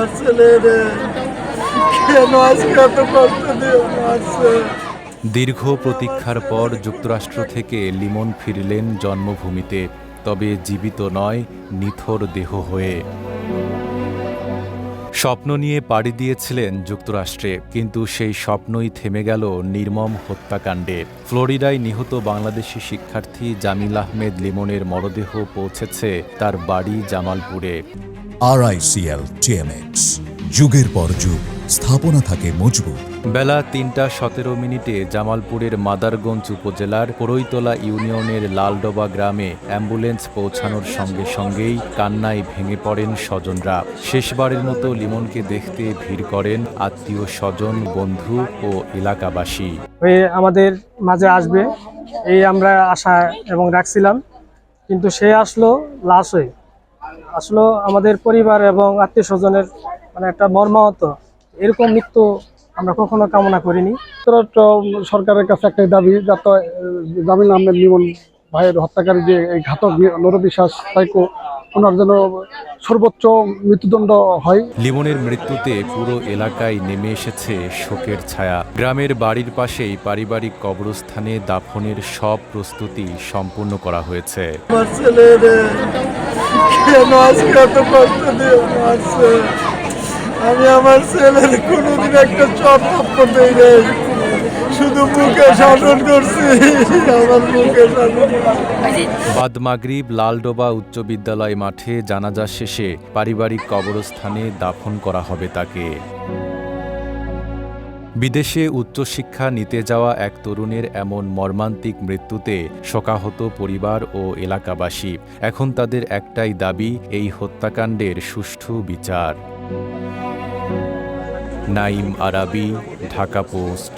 আমার ছেলেরে কেন আজকে এত কষ্ট দিয়ে মারছে? দীর্ঘ প্রতীক্ষার পর যুক্তরাষ্ট্র থেকে লিমন ফিরলেন জন্মভূমিতে, তবে জীবিত নয়, নিথর দেহ হয়ে। স্বপ্ন নিয়ে পাড়ি দিয়েছিলেন যুক্তরাষ্ট্রে, কিন্তু সেই স্বপ্নই থেমে গেল নির্মম হত্যাকাণ্ডে। ফ্লোরিডায় নিহত বাংলাদেশি শিক্ষার্থী জামিল আহমেদ লিমনের মরদেহ পৌঁছেছে তার বাড়ি জামালপুরে। RICL TMX, যুগের পর যুগ স্থাপনা থাকে মজবুত। বেলা ৩:১৭ জামালপুরের মাদারগঞ্জ উপজেলার করইতলা ইউনিয়নের লালডোবা গ্রামে অ্যাম্বুলেন্স পৌঁছানোর সঙ্গে সঙ্গেই কান্নায় ভেঙে পড়েন স্বজনরা। শেষবারের মতো লিমনকে দেখতে ভিড় করেন আত্মীয় স্বজন, বন্ধু ও এলাকাবাসী। আমাদের মাঝে আসবে এই আমরা আশা এবং রাখছিলাম, কিন্তু সে আসলো লাশ হয়ে। আসলো আমাদের পরিবার এবং আত্মীয় স্বজনের একটা মর্মাহত এরকম মৃত্যু আমরা কখনো কামনা করিনি। সরকারের কাছে একটাই দাবি, যাতে জামিল আহমেদ লিমন ভাইয়ের হত্যাকারী যে এই ঘাতক নরবিশ্বাস সাইকো, ওনার যেন সর্বোচ্চ মৃত্যুদণ্ড হয়। লিমনের মৃত্যুতে পুরো এলাকায় নেমে এসেছে শোকের ছায়া। গ্রামের বাড়ির পাশেই পারিবারিক কবরস্থানে দাফনের সব প্রস্তুতি সম্পূর্ণ করা হয়েছে। আমার ছেলেরে কেন আজকে এত কষ্ট দিয়ে মারছে? আমি আমার ছেলের কোনোদিন একটা চট থাপ্পড় দেই নাই, শুধু মুখে শাসন করছি। আমার মুখে শাসন। বাদ মাগরিব লালডোবা উচ্চ বিদ্যালয় মাঠে জানাজা শেষে পারিবারিক কবরস্থানে দাফন করা হবে তাকে। বিদেশে উচ্চশিক্ষা নিতে যাওয়া এক তরুণের এমন মর্মান্তিক মৃত্যুতে শোকাহত পরিবার ও এলাকাবাসী। এখন তাদের একটাই দাবি, এই হত্যাকাণ্ডের সুষ্ঠু বিচার। নাইম আরাবী, ঢাকা পোস্ট।